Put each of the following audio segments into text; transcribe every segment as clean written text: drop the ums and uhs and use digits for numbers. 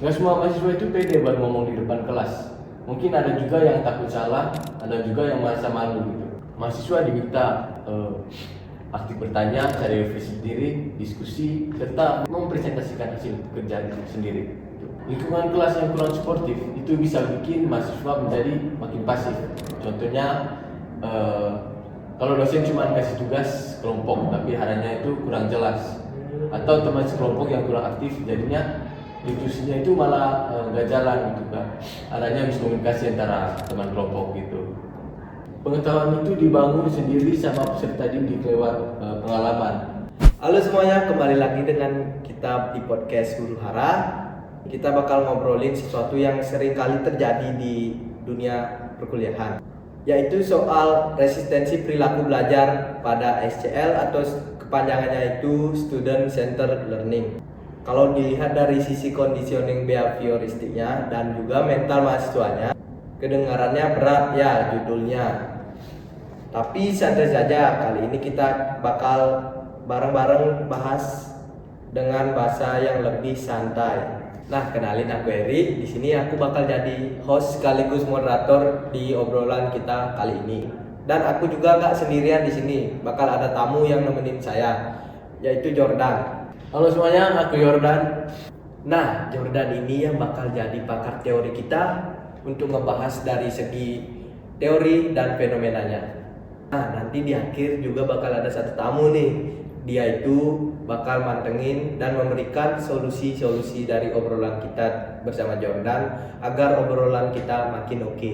Nggak semua mahasiswa itu pede buat ngomong di depan kelas. Mungkin ada juga yang takut salah, ada juga yang merasa malu gitu. Mahasiswa diminta aktif bertanya, cari revisi diri, diskusi, serta mempresentasikan hasil kerjaan sendiri. Lingkungan kelas yang kurang suportif itu bisa bikin mahasiswa menjadi makin pasif. Contohnya, kalau dosen cuma kasih tugas kelompok, tapi harinya itu kurang jelas, atau teman sekelompok yang kurang aktif, jadinya diskusinya itu malah nggak jalan gitu kan. Adanya miskomunikasi antara teman kelompok gitu. Pengetahuan itu dibangun sendiri sama peserta didik lewat pengalaman. Halo semuanya, kembali lagi dengan kita di podcast Huru Hara. Kita bakal ngobrolin sesuatu yang sering kali terjadi di dunia perkuliahan, yaitu soal resistensi perilaku belajar pada SCL atau kepanjangannya itu Student Centered Learning. Kalau dilihat dari sisi conditioning behavioristiknya dan juga mental mahasiswanya, kedengarannya berat ya judulnya. Tapi santai saja, kali ini kita bakal bareng-bareng bahas dengan bahasa yang lebih santai. Nah, kenalin aku Eri. Di sini aku bakal jadi host sekaligus moderator di obrolan kita kali ini. Dan aku juga nggak sendirian di sini. Bakal ada tamu yang nemenin saya, yaitu Jordan. Halo semuanya, aku Jordan. Nah, Jordan ini yang bakal jadi pakar teori kita untuk ngebahas dari segi teori dan fenomenanya. Nah, nanti di akhir juga bakal ada satu tamu nih. Dia itu bakal mantengin dan memberikan solusi-solusi dari obrolan kita bersama Jordan agar obrolan kita makin oke.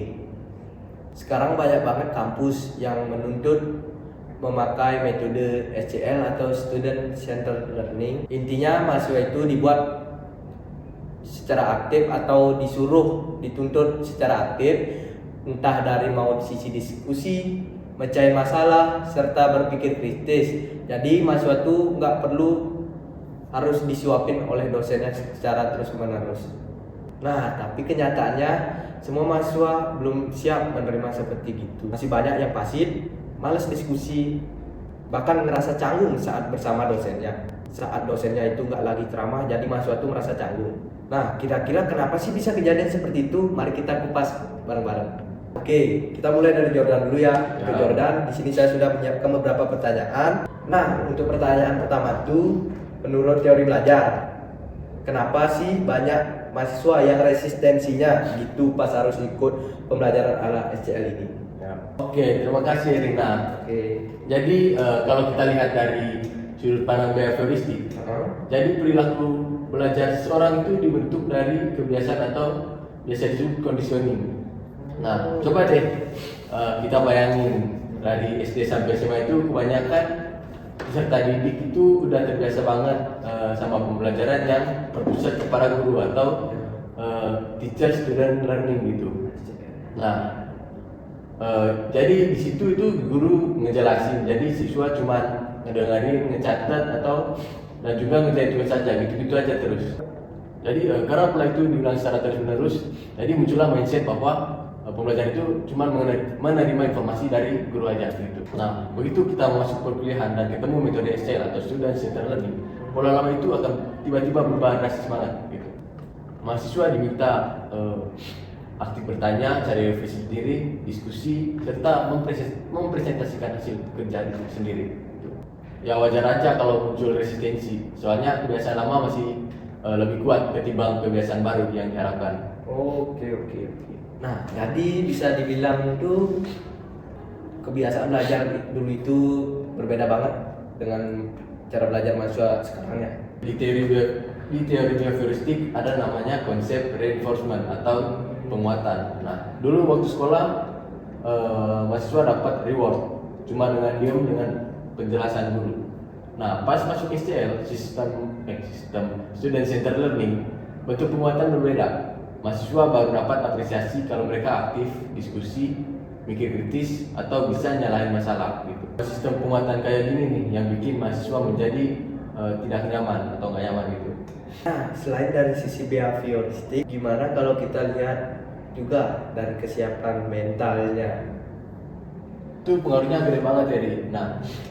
Sekarang banyak banget kampus yang menuntut memakai metode SCL atau Student Centered Learning. Intinya mahasiswa itu dibuat secara aktif atau dituntut secara aktif, entah dari mau sisi diskusi, mencari masalah, serta berpikir kritis. Jadi mahasiswa itu nggak perlu harus disuapin oleh dosennya secara terus-menerus. Nah, tapi kenyataannya semua mahasiswa belum siap menerima seperti itu. Masih banyak yang pasif, malas diskusi, bahkan ngerasa canggung saat bersama dosennya. Saat dosennya itu nggak lagi ceramah, jadi mahasiswa itu merasa canggung. Nah, kira-kira kenapa sih bisa kejadian seperti itu? Mari kita kupas bareng-bareng. Oke, kita mulai dari Jordan dulu ya. Ke Jordan, di sini saya sudah menyiapkan beberapa pertanyaan. Nah, untuk pertanyaan pertama itu, menurut teori belajar, kenapa sih banyak mahasiswa yang resistensinya gitu pas harus ikut pembelajaran ala SCL ini? Oke, terima kasih Rina. Jadi kalau kita lihat dari sudut pandang behavioristik, jadi perilaku belajar seseorang itu dibentuk dari kebiasaan atau biasa disebut conditioning. Nah, coba deh kita bayangin dari SD sampai SMA itu kebanyakan peserta didik itu udah terbiasa banget sama pembelajaran yang berpusat kepada guru atau teacher student learning gitu. Nah, jadi di situ itu guru ngejelasin, jadi siswa cuma ngedengerin, ngecatat atau dan juga ngerjain tugas saja, gitu-gitu aja terus. Jadi karena pola itu diulang secara terus-menerus, jadi muncullah mindset bahwa pembelajaran itu cuma menerima informasi dari guru aja gitu. Nah, begitu kita masuk perkuliahan dan ketemu metode SCL atau Student Centered Learning, pola lama itu akan tiba-tiba berubah drastis banget gitu. Mahasiswa diminta aktif bertanya, cari revisi diri, diskusi, serta mempresentasikan hasil kerjaan sendiri. Ya wajar aja kalau muncul resistensi, soalnya kebiasaan lama masih lebih kuat ketimbang kebiasaan baru yang diharapkan. Oke. Nah, jadi bisa dibilang itu kebiasaan belajar dulu itu berbeda banget dengan cara belajar mahasiswa sekarang ya. Di teori behavioristik ada namanya konsep reinforcement atau penguatan. Nah, dulu waktu sekolah mahasiswa dapat reward cuma dengan diam dengan penjelasan guru. Nah, pas masuk SCL, sistem Student Centered Learning, bentuk penguatan berbeda. Mahasiswa baru dapat apresiasi kalau mereka aktif, diskusi, mikir kritis, atau bisa nyalahin masalah gitu. Sistem penguatan kayak gini nih yang bikin mahasiswa menjadi tidak nyaman atau nggak nyaman gitu. Nah, selain dari sisi behavioristik, gimana kalau kita lihat juga dari kesiapan mentalnya? Itu pengaruhnya gede banget ya, Nah,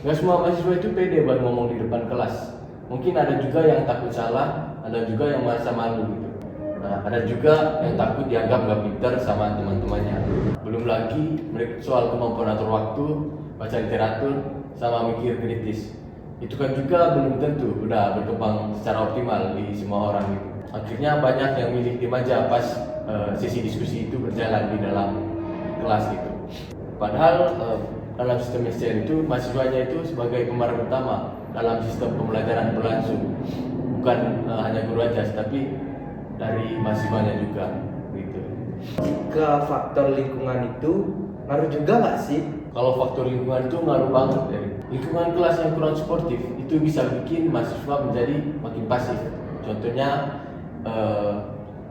nggak semua mahasiswa itu pede buat ngomong di depan kelas. Mungkin ada juga yang takut salah, ada juga yang merasa malu gitu. Nah, ada juga yang takut dianggap nggak pinter sama teman-temannya. Belum lagi mereka soal kemampuan atur waktu, baca literatur, sama mikir kritis. Itu kan juga belum tentu udah berkembang secara optimal di semua orang gitu. Akhirnya banyak yang milih diem aja pas sesi diskusi itu berjalan di dalam kelas gitu. Padahal dalam sistem SCN itu mahasiswanya itu sebagai pemeran utama dalam sistem pembelajaran berlangsung. Bukan hanya guru aja, tapi dari mahasiswanya juga gitu. Jika faktor lingkungan itu ngaruh juga nggak sih? Kalau faktor lingkungan itu ngaruh banget ya. Lingkungan kelas yang kurang sportif itu bisa bikin mahasiswa menjadi makin pasif. Contohnya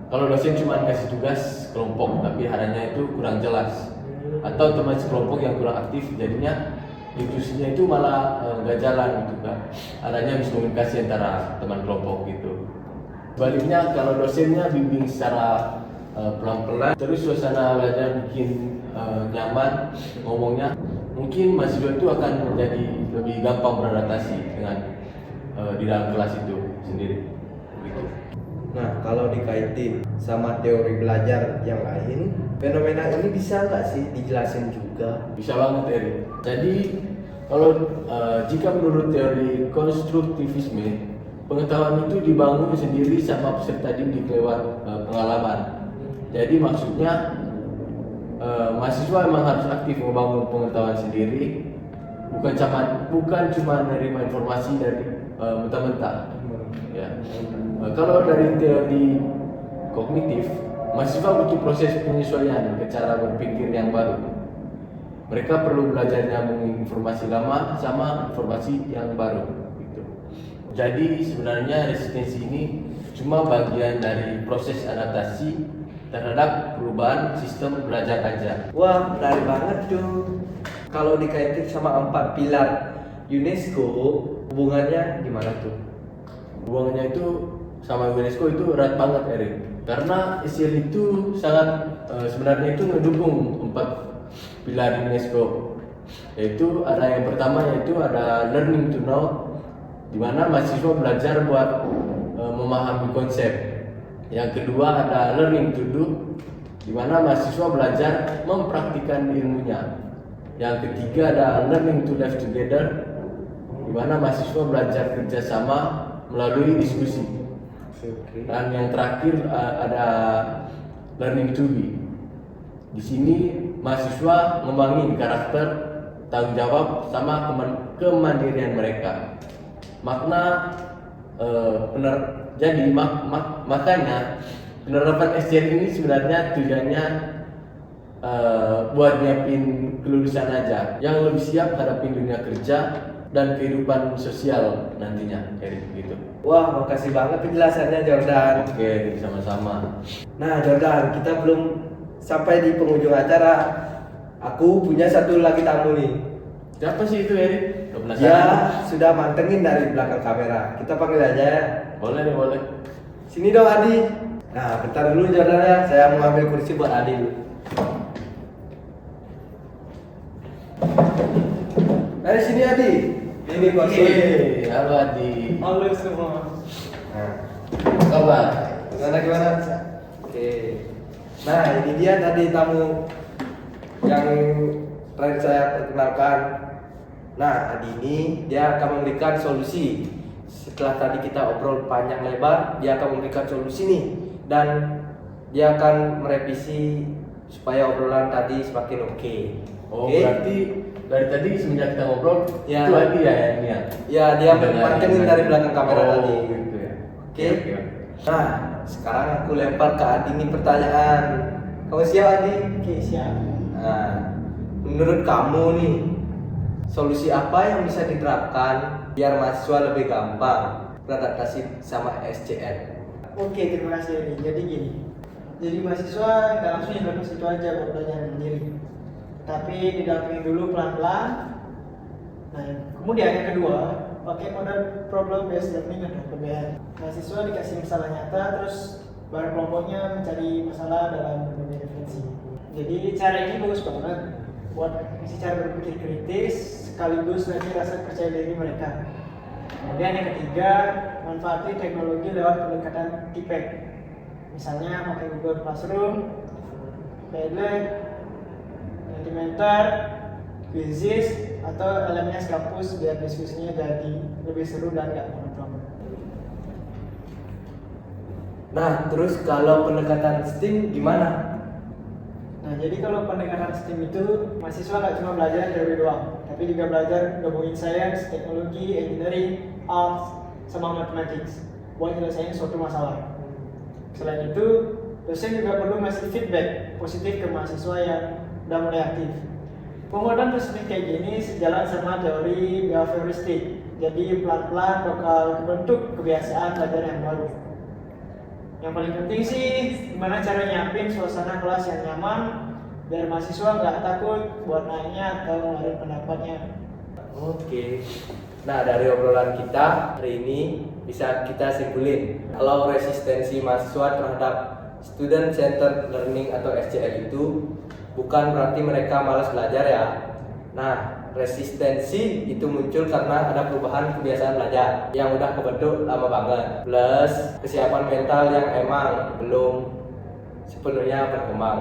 kalau dosen cuma kasih tugas kelompok tapi arahnya itu kurang jelas, atau teman sekelompok yang kurang aktif jadinya diskusinya itu malah nggak jalan gitu kan. Adanya miskomunikasi antara teman kelompok gitu. Sebaliknya kalau dosennya bimbing secara pelan-pelan, terus suasana belajar bikin nyaman ngomongnya, mungkin mahasiswa itu akan menjadi lebih gampang beradaptasi dengan di dalam kelas itu sendiri. Gitu. Nah, kalau dikaitin sama teori belajar yang lain, fenomena ini bisa nggak sih dijelasin juga? Bisa banget Eri. Jadi kalau jika menurut teori konstruktivisme, pengetahuan itu dibangun sendiri sama peserta didik lewat pengalaman. Jadi maksudnya mahasiswa memang harus aktif membangun pengetahuan sendiri, bukan cuma menerima informasi dari mentah-mentah. Ya. Kalau dari teori kognitif, mahasiswa butuh proses penyesuaian ke cara berpikir yang baru. Mereka perlu belajar nyambung informasi lama sama informasi yang baru. Gitu. Jadi sebenarnya resistensi ini cuma bagian dari proses adaptasi terhadap perubahan sistem belajar aja. Wah, menarik banget tuh. Kalau dikaitin sama 4 pilar UNESCO, hubungannya gimana tuh? Hubungannya itu sama UNESCO itu erat banget Erik. Karena SCN itu sangat sebenarnya itu ngedukung 4 pilar UNESCO. Yaitu ada yang pertama yaitu ada learning to know, di mana mahasiswa belajar buat memahami konsep. Yang kedua ada learning to do, di mana mahasiswa belajar mempraktikkan ilmunya. Yang ketiga ada learning to live together, di mana mahasiswa belajar kerjasama melalui diskusi. Dan yang terakhir ada learning to be. Di sini mahasiswa ngembangin karakter, tanggung jawab, sama kemandirian mereka. Makna makanya penerapan SCN ini sebenarnya tujuannya buat nyiapin kelulusan aja yang lebih siap hadapin dunia kerja dan kehidupan sosial nantinya, kayak gitu. Wah, makasih banget penjelasannya Jordan. Oke, sama-sama. Nah Jordan, kita belum sampai di penghujung acara. Aku punya satu lagi tamu nih. Siapa sih itu Erik? Ya, sudah mantengin dari belakang kamera. Kita panggil aja ya. Boleh nih, boleh. Sini dong Adi. Nah, bentar dulu Jordan ya. Saya mau ambil kursi buat Adi dulu. Dari sini Adi. Ini kursi. Halo Adi. Halo semua. Nah, Kabar? gimana? Oke. Nah, ini dia tadi tamu yang terakhir saya perkenalkan. Nah, Adi ini dia akan memberikan solusi. Setelah tadi kita obrol panjang lebar, dia akan memberikan solusi nih, dan dia akan merevisi supaya obrolan tadi semakin oke. Oh, Oke? berarti dari tadi semenjak kita ngobrol Ya. itu Adi ya yang ini ya? Ya, dia mantengin dari belakang kamera oh, tadi. Gitu ya. Oke. Nah, sekarang aku lempar ke Adi ini pertanyaan. Kamu siap Adi? Oke, siap. Nah, menurut kamu nih, solusi apa yang bisa diterapkan biar mahasiswa lebih gampang beradaptasi sama SCN? Oke, terima kasih Eri. Jadi gini. Jadi mahasiswa nggak langsung yang ke situ aja buat belajar sendiri. Tapi didampingi dulu pelan-pelan. Nah, kemudian yang kedua, pakai model problem based learning atau PBL. Mahasiswa dikasih masalah nyata, terus bareng kelompoknya mencari masalah dalam berbagai referensi. Jadi cara ini bagus banget buat isi cara berpikir kritis, sekaligus nanti rasa percaya diri mereka. Kemudian yang ketiga, manfaatin teknologi lewat pendekatan TPEC. Misalnya pakai Google Classroom, Padlet, Mentimeter, Quizzes, atau LMS kampus biar diskusinya jadi lebih seru dan gak monoton. Nah, terus kalau pendekatan STEAM gimana? Nah, jadi kalau pendekatan STEAM itu mahasiswa nggak cuma belajar teori doang, tapi juga belajar gabungin sains, teknologi, engineering, arts, sama mathematics buat nyelesain suatu masalah. Selain itu, dosen juga perlu ngasih feedback positif ke mahasiswa yang udah mulai aktif. Penguatan positif kayak gini sejalan sama teori behavioristik. Jadi pelan-pelan bakal kebentuk kebiasaan belajar yang baru. Yang paling penting sih, gimana cara nyiapin suasana kelas yang nyaman biar mahasiswa nggak takut buat nanya atau ngeluarin pendapatnya. Oke. Nah, dari obrolan kita hari ini bisa kita simpulin kalau resistensi mahasiswa terhadap Student Centered Learning atau SCL itu bukan berarti mereka malas belajar ya. Nah, resistensi itu muncul karena ada perubahan kebiasaan belajar yang udah kebentuk lama banget, plus kesiapan mental yang emang belum sepenuhnya berkembang.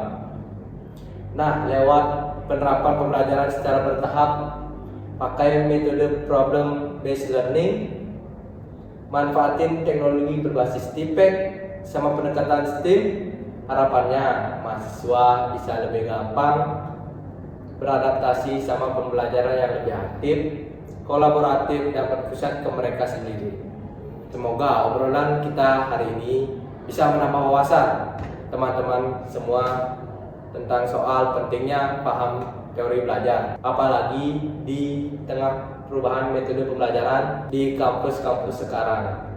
Nah, lewat penerapan pembelajaran secara bertahap, pakai metode problem based learning, manfaatin teknologi berbasis TPEC sama pendekatan STEAM, harapannya mahasiswa bisa lebih gampang beradaptasi sama pembelajaran yang lebih aktif, kolaboratif, dan berpusat ke mereka sendiri. Semoga obrolan kita hari ini bisa menambah wawasan teman-teman semua tentang soal pentingnya paham teori belajar, apalagi di tengah perubahan metode pembelajaran di kampus-kampus sekarang.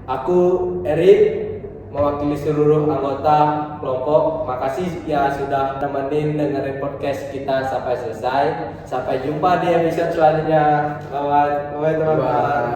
Aku Erik, mewakili seluruh anggota kelompok, makasih ya sudah nemenin dengerin podcast kita sampai selesai. Sampai jumpa di episode selanjutnya. Bye teman-teman.